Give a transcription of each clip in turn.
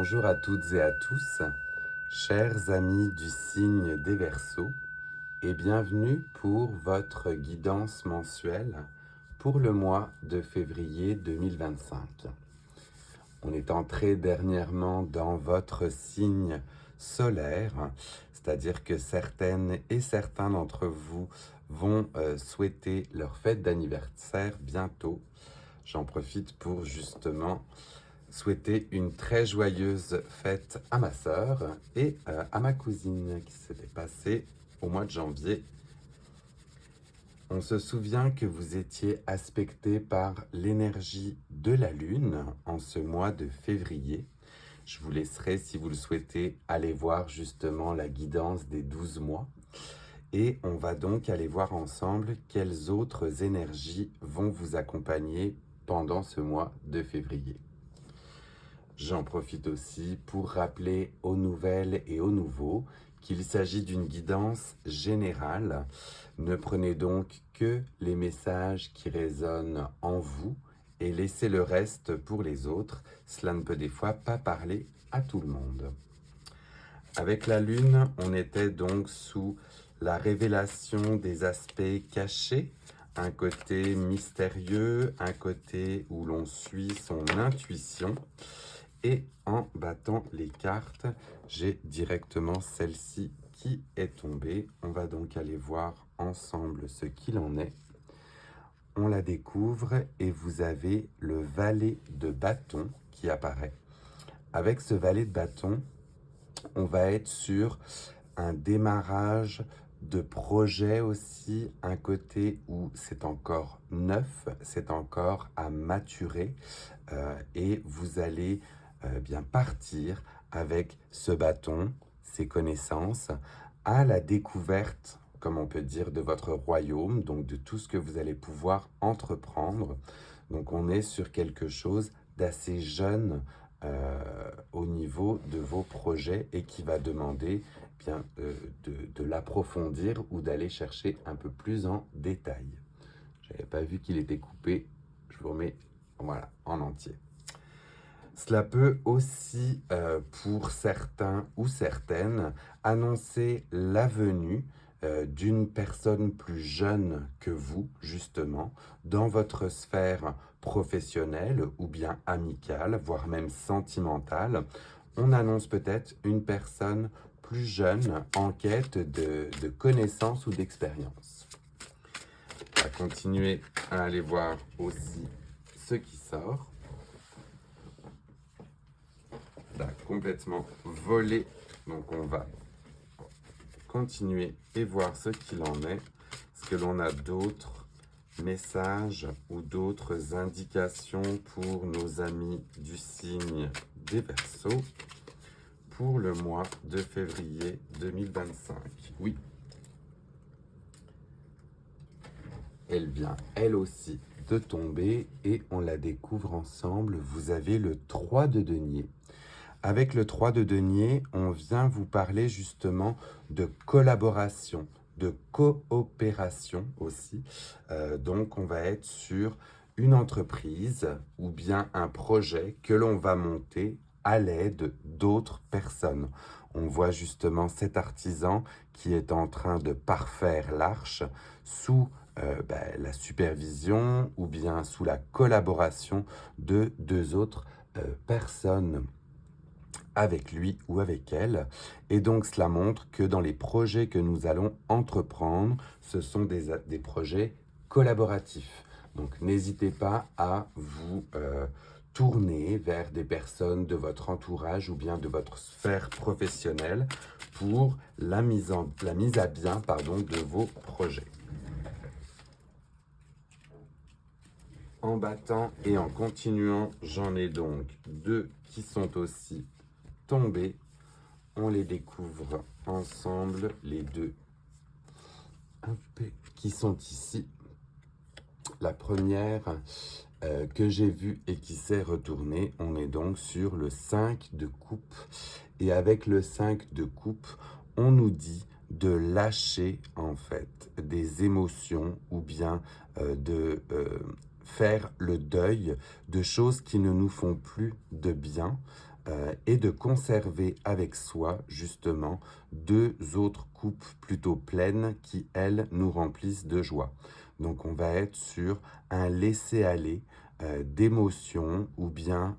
Bonjour à toutes et à tous, chers amis du signe des Verseaux, et bienvenue pour votre guidance mensuelle pour le mois de février 2025. On est entré dernièrement dans votre signe solaire, c'est-à-dire que certaines et certains d'entre vous vont souhaiter leur fête d'anniversaire bientôt. J'en profite pour justement souhaiter une très joyeuse fête à ma sœur et à ma cousine qui s'était passée au mois de janvier. On se souvient que vous étiez aspecté par l'énergie de la Lune en ce mois de février. Je vous laisserai, si vous le souhaitez, aller voir justement la guidance des 12 mois. Et on va donc aller voir ensemble quelles autres énergies vont vous accompagner pendant ce mois de février. J'en profite aussi pour rappeler aux nouvelles et aux nouveaux qu'il s'agit d'une guidance générale. Ne prenez donc que les messages qui résonnent en vous et laissez le reste pour les autres. Cela ne peut des fois pas parler à tout le monde. Avec la Lune, on était donc sous la révélation des aspects cachés, un côté mystérieux, un côté où l'on suit son intuition. Et en battant les cartes, j'ai directement celle-ci qui est tombée. On va donc aller voir ensemble ce qu'il en est. On la découvre et vous avez le valet de bâton qui apparaît. Avec ce valet de bâton, on va être sur un démarrage de projet aussi, un côté où c'est encore neuf, c'est encore à maturer et vous allez bien partir avec ce bâton, ces connaissances, à la découverte, comme on peut dire, de votre royaume, donc de tout ce que vous allez pouvoir entreprendre. Donc on est sur quelque chose d'assez jeune au niveau de vos projets et qui va demander bien de l'approfondir ou d'aller chercher un peu plus en détail. Je n'avais pas vu qu'il était coupé, je vous remets voilà, en entier. Cela peut aussi, pour certains ou certaines, annoncer la venue d'une personne plus jeune que vous, justement, dans votre sphère professionnelle ou bien amicale, voire même sentimentale. On annonce peut-être une personne plus jeune en quête de connaissances ou d'expérience. On va continuer à aller voir aussi ce qui sort. Complètement volé, donc on va continuer et voir ce qu'il en est. Est-ce que l'on a d'autres messages ou d'autres indications pour nos amis du signe des Verseaux pour le mois de février 2025? Oui, elle vient elle aussi de tomber et on la découvre ensemble. Vous avez le 3 de denier. Avec le 3 de denier, on vient vous parler justement de collaboration, de coopération aussi. Donc on va être sur une entreprise ou bien un projet que l'on va monter à l'aide d'autres personnes. On voit justement cet artisan qui est en train de parfaire l'arche sous la supervision ou bien sous la collaboration de deux autres personnes avec lui ou avec elle. Et donc cela montre que dans les projets que nous allons entreprendre, ce sont des projets collaboratifs. Donc n'hésitez pas à vous tourner vers des personnes de votre entourage ou bien de votre sphère professionnelle pour la mise à bien de vos projets. En battant et en continuant, j'en ai donc deux qui sont aussi tombés. On les découvre ensemble, les deux qui sont ici. La première que j'ai vue et qui s'est retournée, on est donc sur le 5 de coupe. Et avec le 5 de coupe, on nous dit de lâcher en fait des émotions ou bien de faire le deuil de choses qui ne nous font plus de bien. et de conserver avec soi justement deux autres coupes plutôt pleines qui, elles, nous remplissent de joie. Donc on va être sur un laisser-aller d'émotions ou bien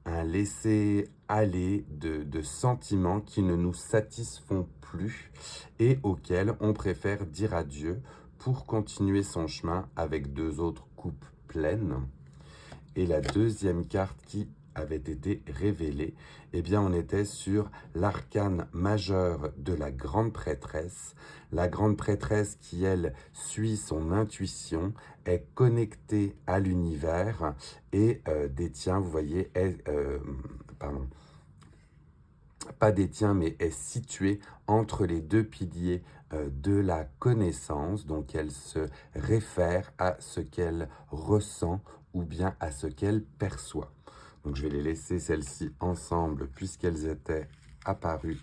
un laisser-aller de sentiments qui ne nous satisfont plus et auxquels on préfère dire adieu pour continuer son chemin avec deux autres coupes pleines. Et la deuxième carte qui avait été révélée, eh bien on était sur l'arcane majeur de la grande prêtresse. La grande prêtresse qui, elle, suit son intuition, est connectée à l'univers et détient, vous voyez, pas détient, mais est située entre les deux piliers de la connaissance. Donc elle se réfère à ce qu'elle ressent ou bien à ce qu'elle perçoit. Donc je vais les laisser celles-ci ensemble puisqu'elles étaient apparues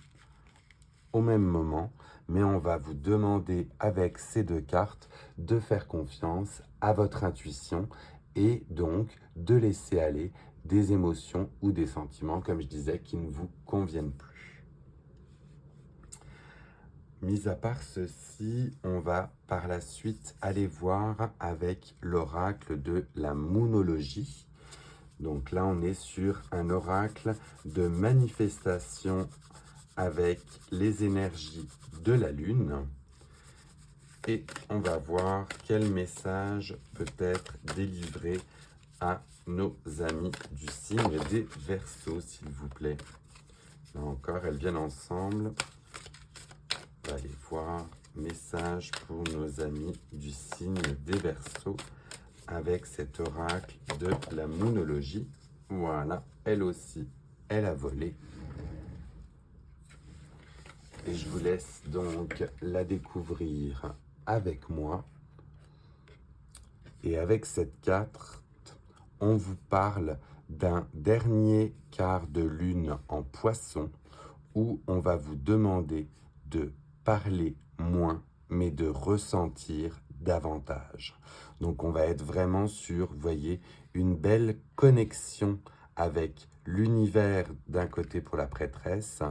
au même moment, mais on va vous demander avec ces deux cartes de faire confiance à votre intuition et donc de laisser aller des émotions ou des sentiments, comme je disais, qui ne vous conviennent plus. Mis à part ceci, on va par la suite aller voir avec l'oracle de la moonologie. Donc là, on est sur un oracle de manifestation avec les énergies de la Lune. Et on va voir quel message peut être délivré à nos amis du signe des Verseaux, s'il vous plaît. Là encore, elles viennent ensemble. On va aller voir message pour nos amis du signe des Verseaux avec cet oracle de la moonologie. Voilà, elle aussi, elle a volé. Et je vous laisse donc la découvrir avec moi. Et avec cette carte, on vous parle d'un dernier quart de lune en Poisson où on va vous demander de parler moins, mais de ressentir davantage. Donc on va être vraiment sur, vous voyez, une belle connexion avec l'univers d'un côté pour la prêtresse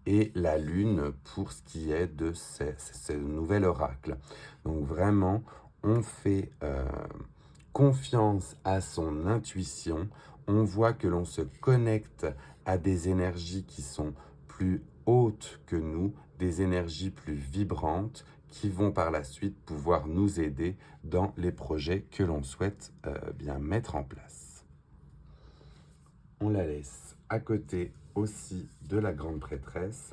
et la lune pour ce qui est de ce nouvel oracle. Donc vraiment, on fait confiance à son intuition. On voit que l'on se connecte à des énergies qui sont plus hautes que nous, des énergies plus vibrantes qui vont par la suite pouvoir nous aider dans les projets que l'on souhaite bien mettre en place. On la laisse à côté aussi de la grande prêtresse.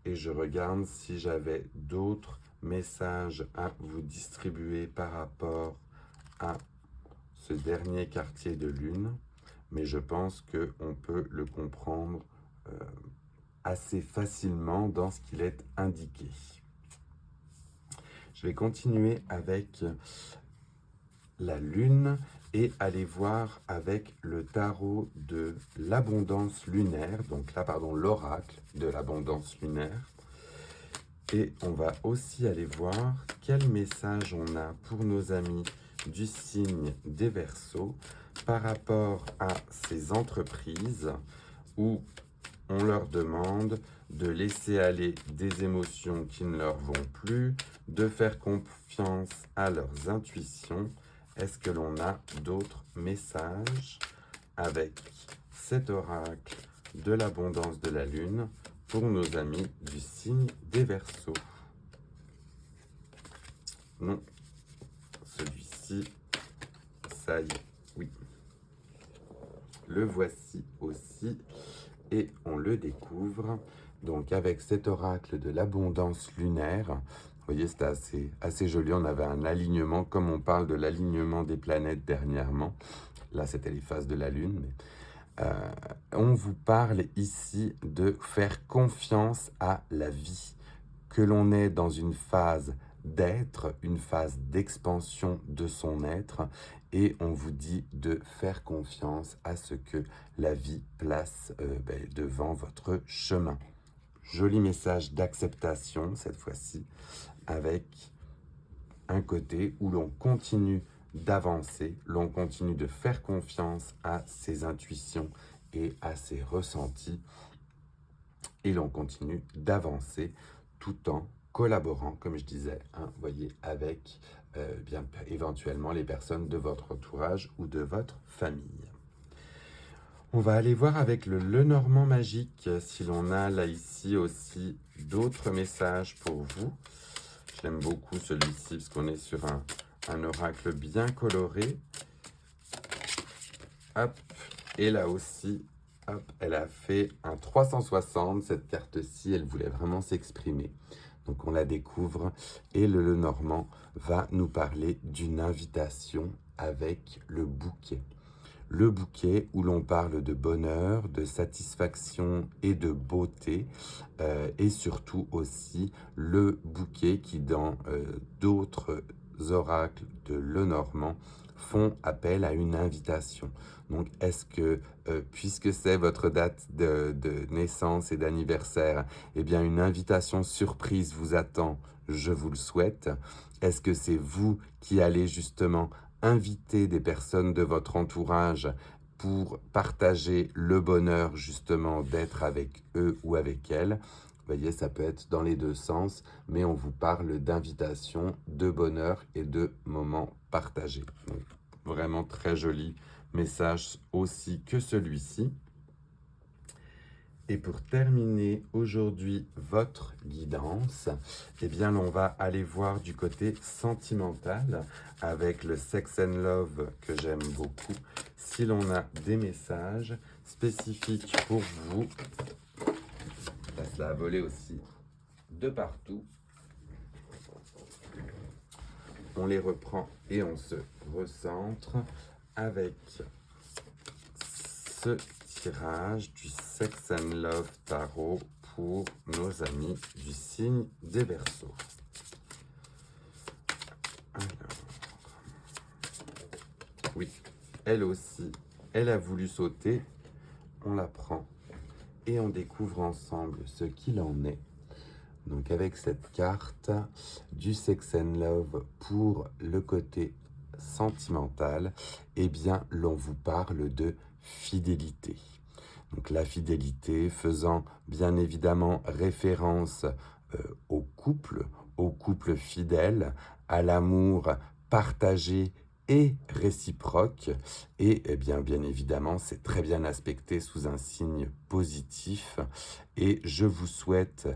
Et je regarde si j'avais d'autres messages à vous distribuer par rapport à ce dernier quartier de lune. Mais je pense qu'on peut le comprendre assez facilement dans ce qu'il est indiqué. Je vais continuer avec la lune et aller voir avec le tarot de l'abondance lunaire, donc là, pardon, l'oracle de l'abondance lunaire. Et on va aussi aller voir quel message on a pour nos amis du signe des Verseaux par rapport à ces entreprises où on leur demande de laisser aller des émotions qui ne leur vont plus, de faire confiance à leurs intuitions. Est-ce que l'on a d'autres messages avec cet oracle de l'abondance de la lune pour nos amis du signe des Verseaux? Non, celui-ci, ça y est, oui. Le voici aussi et on le découvre. Donc avec cet oracle de l'abondance lunaire, vous voyez, c'était assez joli. On avait un alignement, comme on parle de l'alignement des planètes dernièrement. Là, c'était les phases de la Lune. Mais, on vous parle ici de faire confiance à la vie. Que l'on est dans une phase d'être, une phase d'expansion de son être. Et on vous dit de faire confiance à ce que la vie place devant votre chemin. Joli message d'acceptation cette fois-ci, avec un côté où l'on continue d'avancer, l'on continue de faire confiance à ses intuitions et à ses ressentis, et l'on continue d'avancer tout en collaborant, comme je disais, hein, voyez, avec bien éventuellement les personnes de votre entourage ou de votre famille. On va aller voir avec le Lenormand magique si l'on a là ici aussi d'autres messages pour vous. J'aime beaucoup celui-ci parce qu'on est sur un oracle bien coloré. Hop, et là aussi, hop, elle a fait un 360, cette carte-ci, elle voulait vraiment s'exprimer. Donc on la découvre et le Lenormand va nous parler d'une invitation avec le bouquet. Le bouquet où l'on parle de bonheur, de satisfaction et de beauté, et surtout aussi le bouquet qui dans d'autres oracles de Lenormand font appel à une invitation. Donc est-ce que, puisque c'est votre date de naissance et d'anniversaire, eh bien une invitation surprise vous attend, je vous le souhaite. Est-ce que c'est vous qui allez justement inviter des personnes de votre entourage pour partager le bonheur justement d'être avec eux ou avec elles? Vous voyez, ça peut être dans les deux sens, mais on vous parle d'invitation, de bonheur et de moments partagés. Donc, vraiment très joli message aussi que celui-ci. Et pour terminer aujourd'hui votre guidance, eh bien on va aller voir du côté sentimental avec le Sex and Love que j'aime beaucoup. Si l'on a des messages spécifiques pour vous, là cela a volé aussi de partout. On les reprend et on se recentre avec ce tirage du Sex and Love Tarot pour nos amis du signe des Verseaux. Alors, oui, elle aussi, elle a voulu sauter, on la prend et on découvre ensemble ce qu'il en est. Donc avec cette carte du Sex and Love pour le côté sentimental, eh bien l'on vous parle de fidélité. Donc la fidélité faisant bien évidemment référence au couple fidèle, à l'amour partagé et réciproque. Et eh bien évidemment, c'est très bien aspecté sous un signe positif. Et je vous souhaite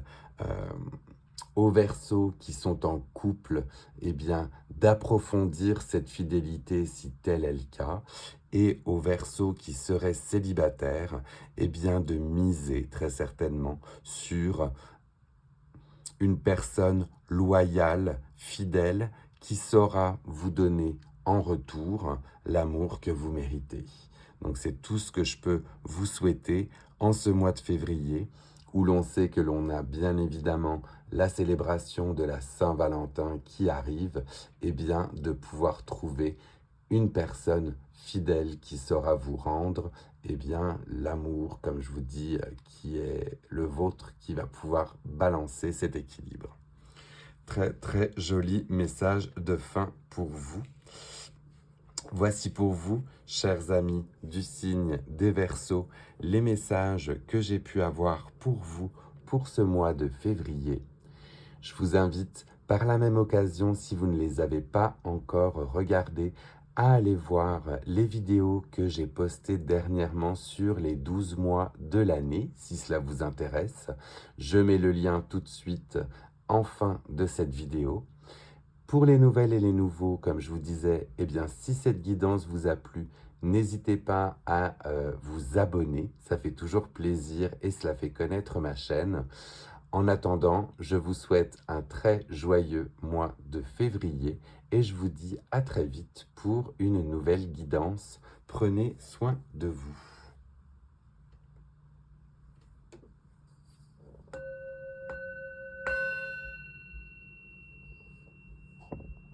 aux Verseaux qui sont en couple, eh bien, d'approfondir cette fidélité si tel est le cas, et aux Verseaux qui seraient célibataires, eh bien, de miser très certainement sur une personne loyale, fidèle, qui saura vous donner en retour l'amour que vous méritez. Donc c'est tout ce que je peux vous souhaiter en ce mois de février, où l'on sait que l'on a bien évidemment la célébration de la Saint-Valentin qui arrive, et bien de pouvoir trouver une personne fidèle qui saura vous rendre bien l'amour, comme je vous dis, qui est le vôtre, qui va pouvoir balancer cet équilibre. Très très joli message de fin pour vous. Voici pour vous, chers amis du signe des Verseaux, les messages que j'ai pu avoir pour vous pour ce mois de février. Je vous invite par la même occasion, si vous ne les avez pas encore regardés, à aller voir les vidéos que j'ai postées dernièrement sur les 12 mois de l'année, si cela vous intéresse. Je mets le lien tout de suite en fin de cette vidéo. Pour les nouvelles et les nouveaux, comme je vous disais, eh bien, si cette guidance vous a plu, n'hésitez pas à vous abonner. Ça fait toujours plaisir et cela fait connaître ma chaîne. En attendant, je vous souhaite un très joyeux mois de février et je vous dis à très vite pour une nouvelle guidance. Prenez soin de vous.